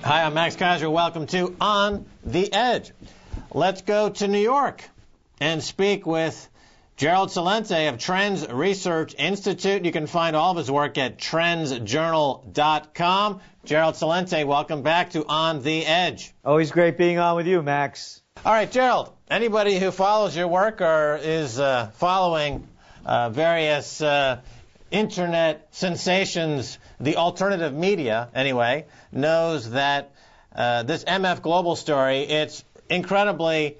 Hi, I'm Max Keiser. Welcome to On the Edge. Let's go to New York and speak with Gerald Celente of Trends Research Institute. You can find all of his work at trendsjournal.com. Gerald Celente, welcome back to On the Edge. Always great being on with you, Max. All right, Gerald, anybody who follows your work or is following various internet sensations, the alternative media anyway, knows that this MF Global story, it's incredibly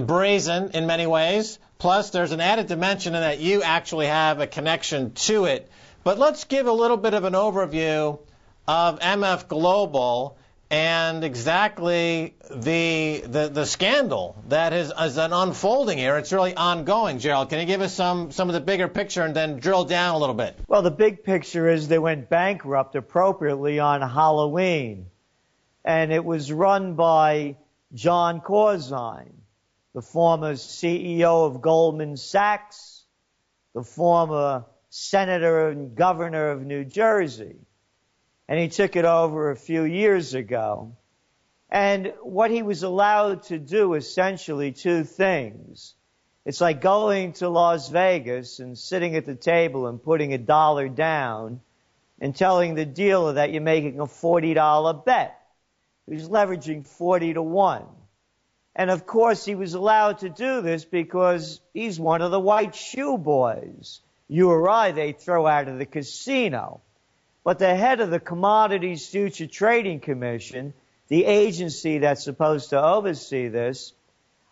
brazen in many ways. Plus, there's an added dimension in that you actually have a connection to it. But let's give a little bit of an overview of MF Global and exactly the scandal that is unfolding here. It's really ongoing. Gerald, can you give us some of the bigger picture and then drill down a little bit? Well, the big picture is they went bankrupt appropriately on Halloween. And it was run by John Corzine, the former CEO of Goldman Sachs, the former senator and governor of New Jersey. And he took it over a few years ago. And what he was allowed to do, essentially, two things. It's like going to Las Vegas and sitting at the table and putting $1 down and telling the dealer that you're making a $40 bet. He was leveraging 40 to 1. And of course, he was allowed to do this because he's one of the white shoe boys. You or I, they throw out of the casino. But the head of the Commodities Future Trading Commission, the agency that's supposed to oversee this,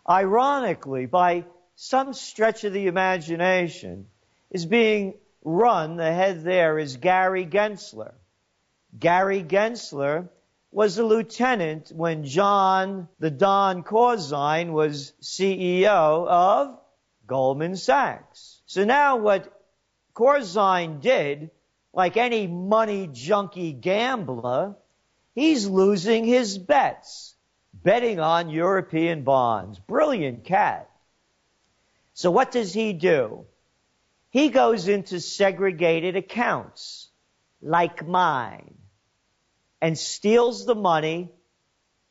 ironically, by some stretch of the imagination, is being run, the head there is Gary Gensler. Gary Gensler was a lieutenant when John the Don Corzine was CEO of Goldman Sachs. So now what Corzine did, like any money junkie gambler, he's losing his bets, betting on European bonds. Brilliant cat. So what does he do? He goes into segregated accounts, like mine, and steals the money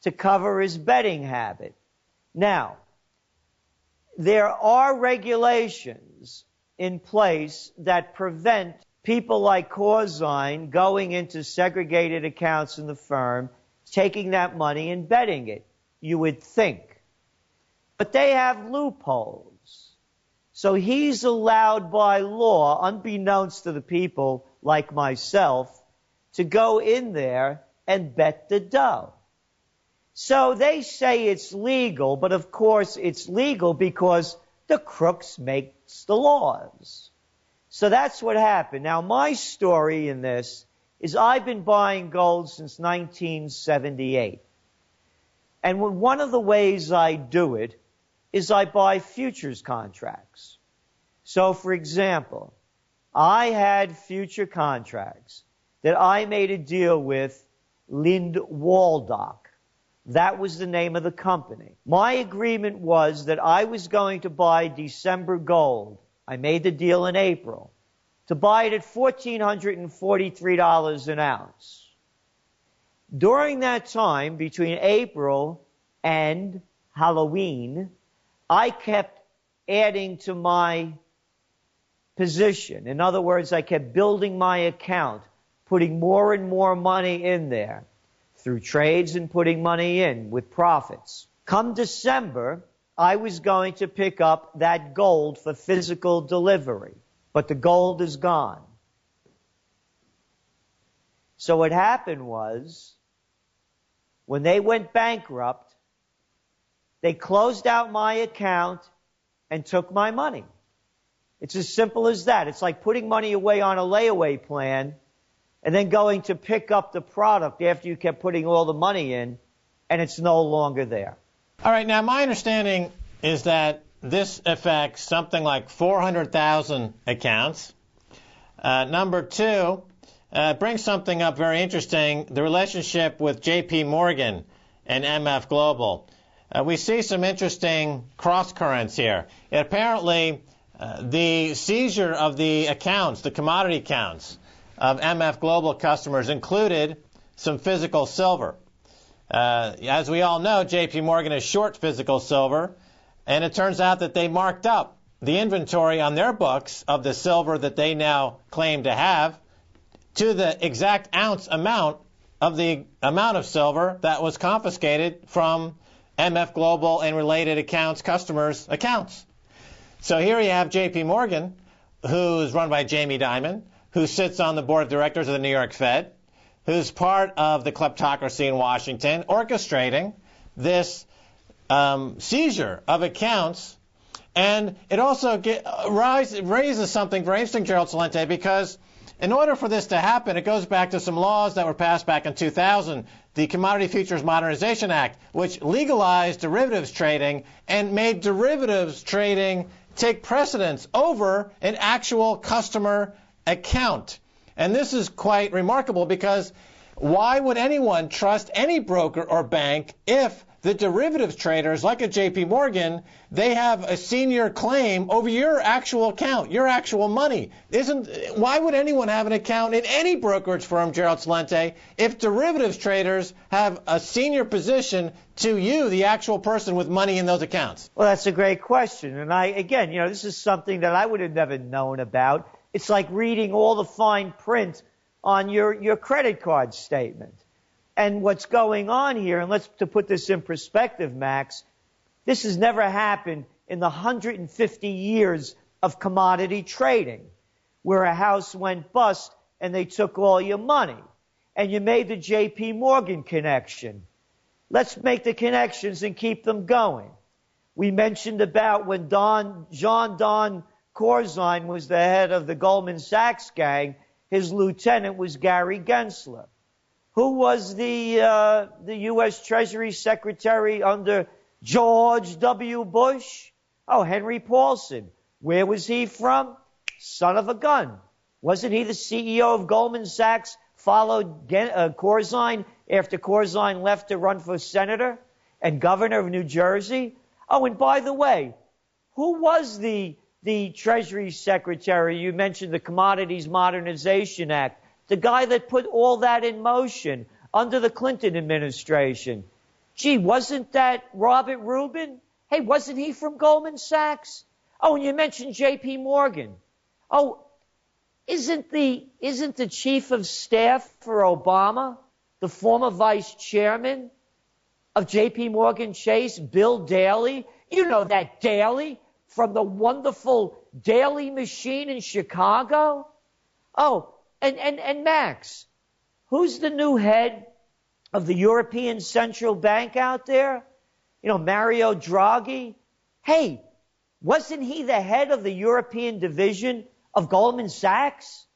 to cover his betting habit. Now, there are regulations in place that prevent people like Corzine going into segregated accounts in the firm, taking that money and betting it, you would think. But they have loopholes. So he's allowed by law, unbeknownst to the people like myself, to go in there and bet the dough. So they say it's legal, but of course it's legal because the crooks make the laws. So that's what happened. Now, my story in this is I've been buying gold since 1978. And one of the ways I do it is I buy futures contracts. So, for example, I had future contracts that I made a deal with Lind Waldock. That was the name of the company. My agreement was that I was going to buy December gold. I made the deal in April to buy it at $1,443 an ounce. During that time, between April and Halloween, I kept adding to my position. In other words, I kept building my account, putting more and more money in there through trades and putting money in with profits. Come December, I was going to pick up that gold for physical delivery, but the gold is gone. So what happened was, when they went bankrupt, they closed out my account and took my money. It's as simple as that. It's like putting money away on a layaway plan and then going to pick up the product after you kept putting all the money in, and it's no longer there. All right, now my understanding is that this affects something like 400,000 accounts. Number two, brings something up very interesting, the relationship with J.P. Morgan and MF Global. We see some interesting cross-currents here. Apparently, the seizure of the accounts, the commodity accounts of MF Global customers included some physical silver. As we all know, J.P. Morgan is short physical silver, and it turns out that they marked up the inventory on their books of the silver that they now claim to have to the exact ounce amount of the amount of silver that was confiscated from MF Global and related accounts, customers' accounts. So here you have J.P. Morgan, who's run by Jamie Dimon, who sits on the board of directors of the New York Fed, who's part of the kleptocracy in Washington, orchestrating this seizure of accounts. And it also raises something very interesting, Gerald Celente, because in order for this to happen, it goes back to some laws that were passed back in 2000, the Commodity Futures Modernization Act, which legalized derivatives trading and made derivatives trading take precedence over an actual customer account. And this is quite remarkable because why would anyone trust any broker or bank if the derivatives traders, like at J.P. Morgan, they have a senior claim over your actual account, your actual money? Why would anyone have an account in any brokerage firm, Gerald Celente, if derivatives traders have a senior position to you, the actual person with money in those accounts? Well, that's a great question. And again, this is something that I would have never known about. It's like reading all the fine print on your credit card statement. And what's going on here, and to put this in perspective, Max, this has never happened in the 150 years of commodity trading, where a house went bust and they took all your money. And you made the J.P. Morgan connection. Let's make the connections and keep them going. We mentioned about when John Don Corzine was the head of the Goldman Sachs gang, his lieutenant was Gary Gensler. Who was the U.S. Treasury Secretary under George W. Bush? Oh, Henry Paulson. Where was he from? Son of a gun. Wasn't he the CEO of Goldman Sachs, followed Corzine after Corzine left to run for senator and governor of New Jersey? Oh, and by the way, who was the Treasury Secretary? You mentioned the Commodities Modernization Act. The guy that put all that in motion under the Clinton administration. Gee, wasn't that Robert Rubin? Hey, wasn't he from Goldman Sachs? Oh, and you mentioned J.P. Morgan. Oh, isn't the chief of staff for Obama, the former vice chairman of J.P. Morgan Chase, Bill Daley? You know that Daley from the wonderful Daley machine in Chicago? Oh, and Max, who's the new head of the European Central Bank out there? Mario Draghi. Hey, wasn't he the head of the European division of Goldman Sachs?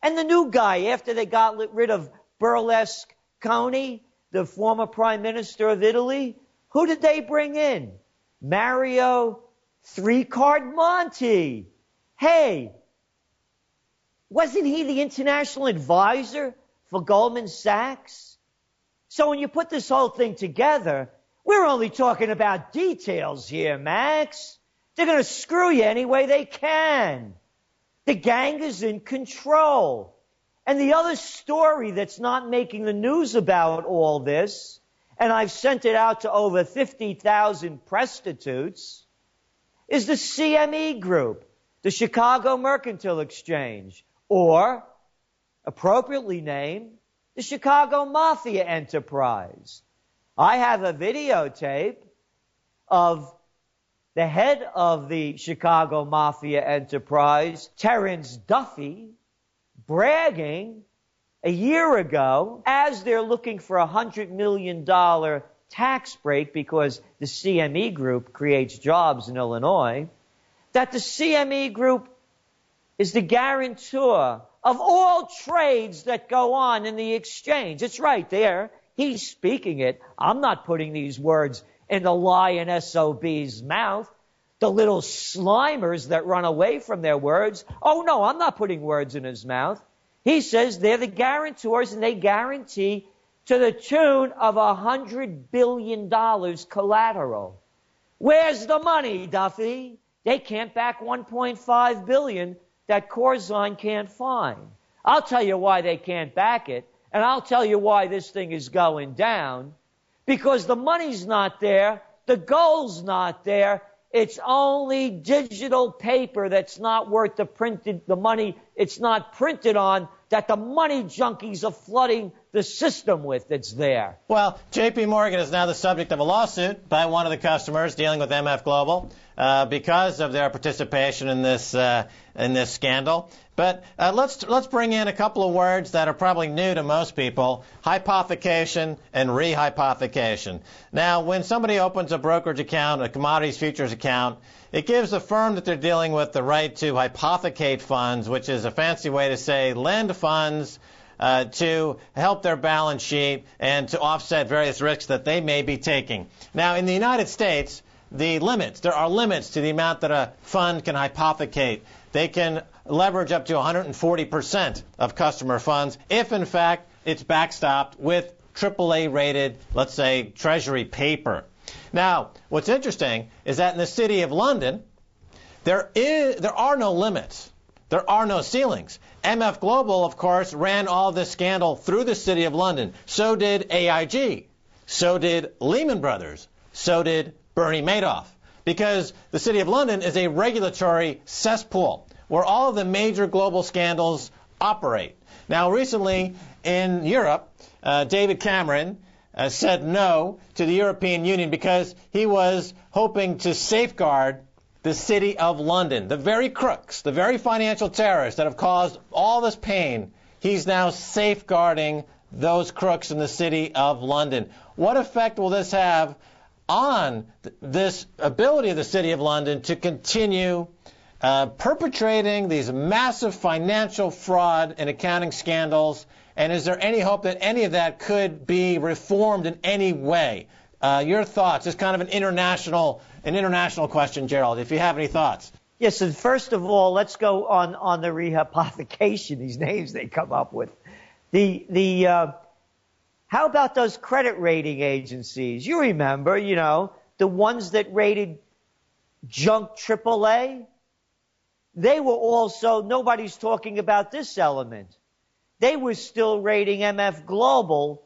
And the new guy, after they got rid of Berlusconi, the former prime minister of Italy, who did they bring in? Mario Three-Card Monti. Hey, wasn't he the international advisor for Goldman Sachs? So when you put this whole thing together, we're only talking about details here, Max. They're going to screw you any way they can. The gang is in control. And the other story that's not making the news about all this, and I've sent it out to over 50,000 prostitutes, is the CME Group, the Chicago Mercantile Exchange, or, appropriately named, the Chicago Mafia Enterprise. I have a videotape of the head of the Chicago Mafia Enterprise, Terrence Duffy, bragging a year ago, as they're looking for a $100 million tax break because the CME Group creates jobs in Illinois, that the CME Group is the guarantor of all trades that go on in the exchange. It's right there. He's speaking it. I'm not putting these words in the lion SOB's mouth. The little slimers that run away from their words. Oh, no, I'm not putting words in his mouth. He says they're the guarantors and they guarantee to the tune of $100 billion collateral. Where's the money, Duffy? They can't back $1.5 billion that Corzine can't find. I'll tell you why they can't back it, and I'll tell you why this thing is going down. because the money's not there, the gold's not there. It's only digital paper that's not worth the money it's not printed on, that the money junkies are flooding the system with that's there. Well, J.P. Morgan is now the subject of a lawsuit by one of the customers dealing with MF Global because of their participation in this scandal. But let's bring in a couple of words that are probably new to most people: hypothecation and rehypothecation. Now, when somebody opens a brokerage account, a commodities futures account, it gives the firm that they're dealing with the right to hypothecate funds, which is a fancy way to say lend funds to help their balance sheet and to offset various risks that they may be taking. Now, in the United States, there are limits to the amount that a fund can hypothecate. They can leverage up to 140% of customer funds if, in fact, it's backstopped with AAA-rated, let's say, Treasury paper. Now, what's interesting is that in the City of London, there are no limits. There are no ceilings. MF Global, of course, ran all this scandal through the City of London. So did AIG. So did Lehman Brothers. So did Bernie Madoff. Because the City of London is a regulatory cesspool where all of the major global scandals operate. Now, recently in Europe, David Cameron said no to the European Union because he was hoping to safeguard the City of London. The very crooks, the very financial terrorists that have caused all this pain, he's now safeguarding those crooks in the City of London. What effect will this have on this ability of the City of London to continue perpetrating these massive financial fraud and accounting scandals? And is there any hope that any of that could be reformed in any way? Your thoughts? It's kind of an international question, Gerald, if you have any thoughts. Yes, and first of all, let's go on the rehypothecation, these names they come up with. How about those credit rating agencies? You remember, the ones that rated junk AAA? They were also, nobody's talking about this element. They were still rating MF Global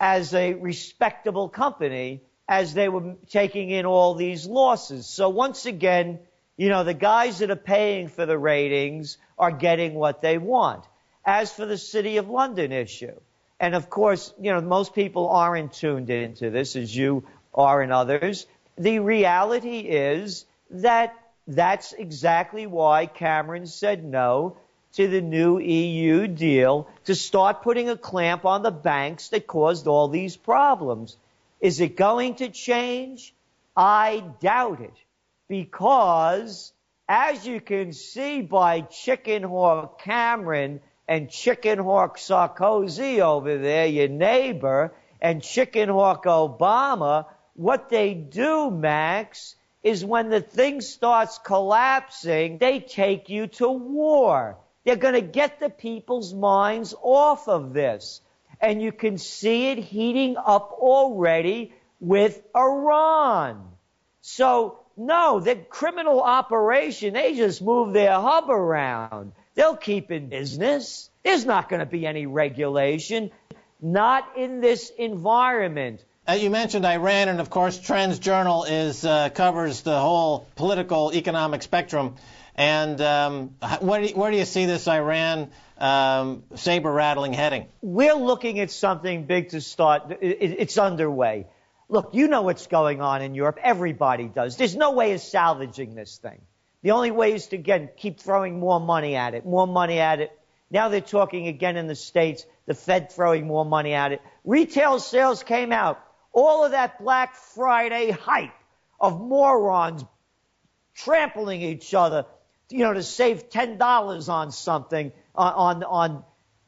as a respectable company as they were taking in all these losses. So once again, the guys that are paying for the ratings are getting what they want. As for the City of London issue, and of course, most people aren't tuned into this as you are and others. The reality is that that's exactly why Cameron said no to the new EU deal, to start putting a clamp on the banks that caused all these problems. Is it going to change? I doubt it. Because, as you can see by Chicken Hawk Cameron and Chicken Hawk Sarkozy over there, your neighbor, and Chicken Hawk Obama, what they do, Max, is when the thing starts collapsing, they take you to war. They're going to get the people's minds off of this. And you can see it heating up already with Iran. So, no, the criminal operation, they just move their hub around. They'll keep in business. There's not going to be any regulation. Not in this environment. You mentioned Iran, and of course, Trends Journal covers the whole political, economic spectrum. And where do you see this Iran saber-rattling heading? We're looking at something big to start. It's underway. Look, you know what's going on in Europe. Everybody does. There's no way of salvaging this thing. The only way is to, again, keep throwing more money at it, more money at it. Now they're talking again in the States, the Fed throwing more money at it. Retail sales came out. All of that Black Friday hype of morons trampling each other, to save $10 on something on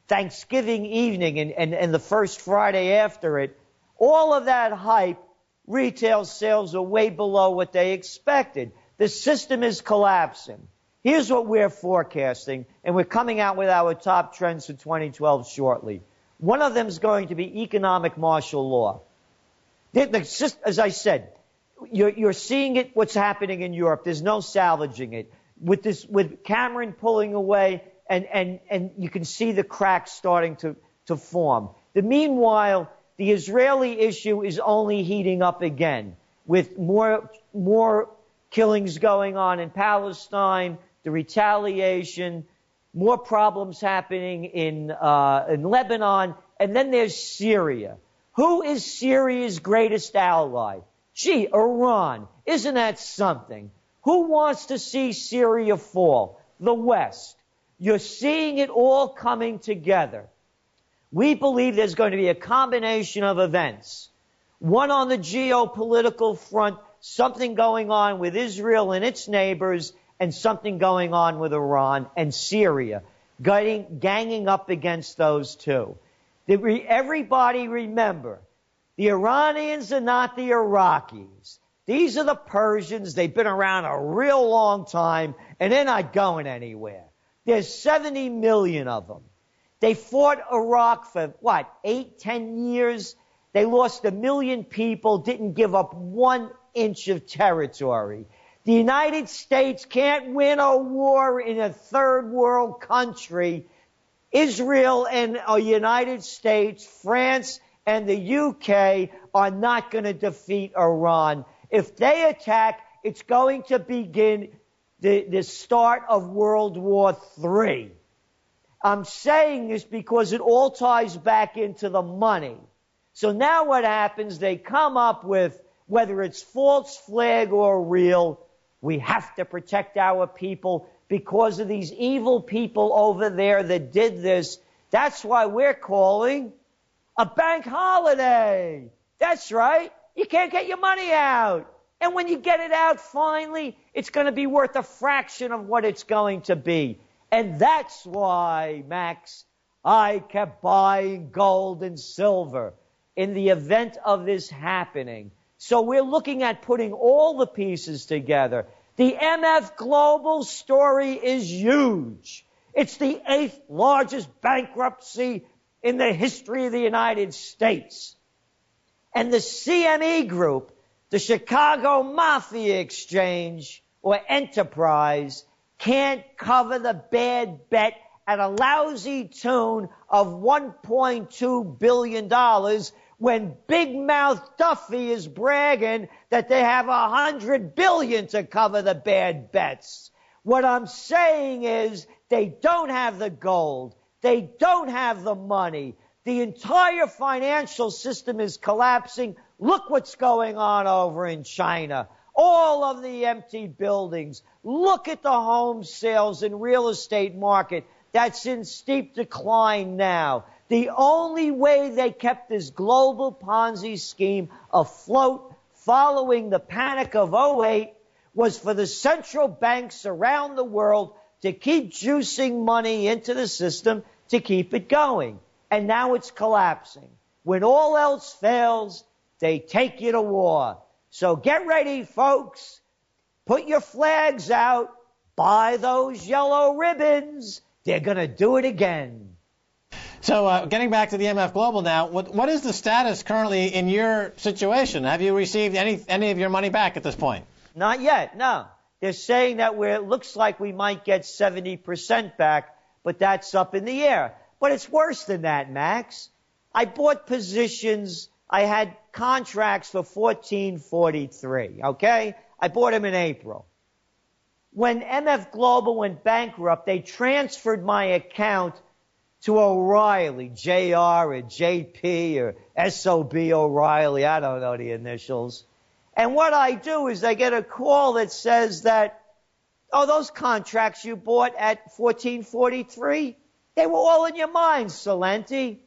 Thanksgiving evening and the first Friday after it. All of that hype, retail sales are way below what they expected. The system is collapsing. Here's what we're forecasting, and we're coming out with our top trends for 2012 shortly. One of them is going to be economic martial law. As I said, you're seeing it, what's happening in Europe. There's no salvaging it. With Cameron pulling away, and you can see the cracks starting to form. Meanwhile, the Israeli issue is only heating up again, with more killings going on in Palestine, the retaliation, more problems happening in Lebanon, and then there's Syria. Who is Syria's greatest ally? Gee, Iran. Isn't that something? Who wants to see Syria fall? The West. You're seeing it all coming together. We believe there's going to be a combination of events. One on the geopolitical front, something going on with Israel and its neighbors, and something going on with Iran and Syria, ganging up against those two. Everybody remember, the Iranians are not the Iraqis. These are the Persians. They've been around a real long time, and they're not going anywhere. There's 70 million of them. They fought Iraq for, 10 years? They lost 1 million people, didn't give up 1 inch of territory. The United States can't win a war in a third world country. Israel and the United States, France and the UK are not going to defeat Iran. If they attack, it's going to begin the start of World War III. I'm saying this because it all ties back into the money. So now what happens, they come up with, whether it's false flag or real, we have to protect our people because of these evil people over there that did this. That's why we're calling a bank holiday. That's right. You can't get your money out. And when you get it out finally, it's going to be worth a fraction of what it's going to be. And that's why, Max, I kept buying gold and silver in the event of this happening. So we're looking at putting all the pieces together. The MF Global story is huge. It's the 8th largest bankruptcy in the history of the United States. And the CME Group, the Chicago Mafia Exchange or Enterprise, can't cover the bad bet at a lousy tune of $1.2 billion when Big Mouth Duffy is bragging that they have $100 billion to cover the bad bets. What I'm saying is they don't have the gold. They don't have the money. The entire financial system is collapsing. Look what's going on over in China. All of the empty buildings. Look at the home sales and real estate market that's in steep decline now. The only way they kept this global Ponzi scheme afloat following the panic of '08 was for the central banks around the world to keep juicing money into the system to keep it going. And now it's collapsing. When all else fails, they take you to war. So get ready, folks. Put your flags out. Buy those yellow ribbons. They're going to do it again. So getting back to the MF Global now, what is the status currently in your situation? Have you received any of your money back at this point? Not yet, no. They're saying that it looks like we might get 70% back, but that's up in the air. But it's worse than that, Max. I bought positions. I had contracts for 1443, okay? I bought them in April. When MF Global went bankrupt, they transferred my account to O'Reilly, JR or JP or SOB O'Reilly, I don't know the initials. And what I do is I get a call that says that, oh, those contracts you bought at 1443, they were all in your mind, Celente.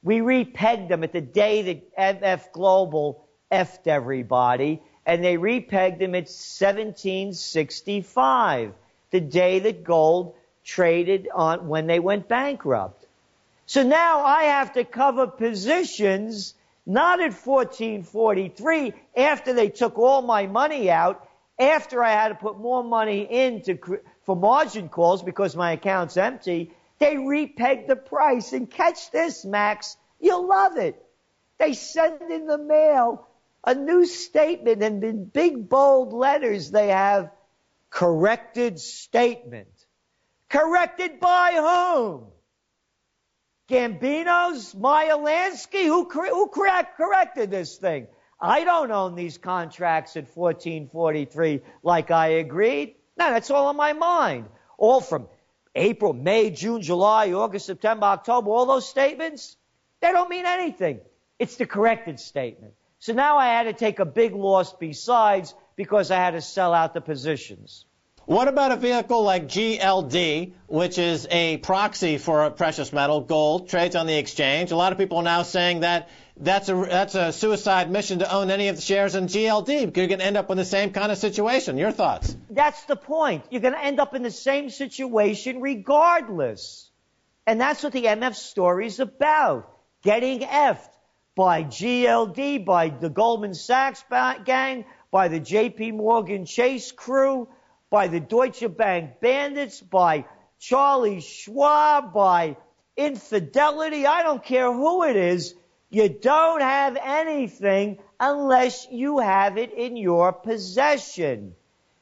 We repegged them at the day that MF Global effed everybody, and they repegged them at 1765, the day that gold traded on when they went bankrupt. So now I have to cover positions not at 1443 after they took all my money out, after I had to put more money in for margin calls because my account's empty. They repegged the price. And catch this, Max, you'll love it. They send in the mail a new statement, and in big bold letters they have corrected statement. Corrected by whom? Gambino's, Meyer Lansky? Who corrected this thing? I don't own these contracts at 1443 like I agreed. No, that's all in my mind. All from April, May, June, July, August, September, October, all those statements, they don't mean anything. It's the corrected statement. So now I had to take a big loss besides because I had to sell out the positions. What about a vehicle like GLD, which is a proxy for a precious metal, gold, trades on the exchange? A lot of people are now saying that that's a suicide mission to own any of the shares in GLD because you're going to end up in the same kind of situation. Your thoughts? That's the point. You're going to end up in the same situation regardless. And that's what the MF story's about. Getting effed by GLD, by the Goldman Sachs gang, by the JP Morgan Chase crew, by the Deutsche Bank bandits, by Charlie Schwab, by infidelity. I don't care who it is. You don't have anything unless you have it in your possession.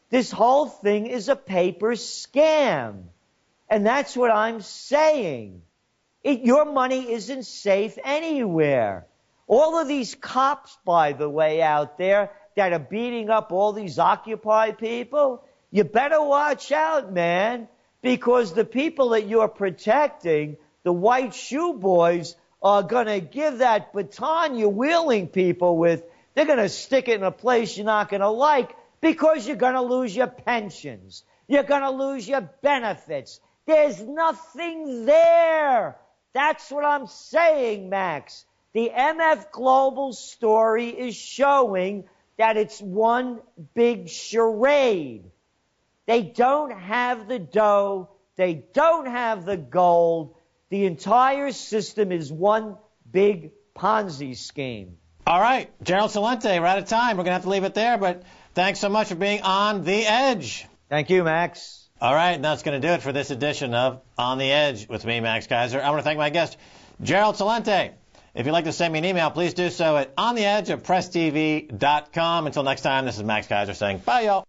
This whole thing is a paper scam. And that's what I'm saying. Your money isn't safe anywhere. All of these cops, by the way, out there that are beating up all these Occupy people, you better watch out, man, because the people that you're protecting, the white shoe boys, are going to give that baton you're wheeling people with, they're going to stick it in a place you're not going to like because you're going to lose your pensions. You're going to lose your benefits. There's nothing there. That's what I'm saying, Max. The MF Global story is showing that it's one big charade. They don't have the dough. They don't have the gold. The entire system is one big Ponzi scheme. All right, Gerald Celente, we're out of time. We're going to have to leave it there, but thanks so much for being on The Edge. Thank you, Max. All right, and that's going to do it for this edition of On the Edge with me, Max Keiser. I want to thank my guest, Gerald Celente. If you'd like to send me an email, please do so at ontheedge@presstv.com. Until next time, this is Max Keiser saying bye, y'all.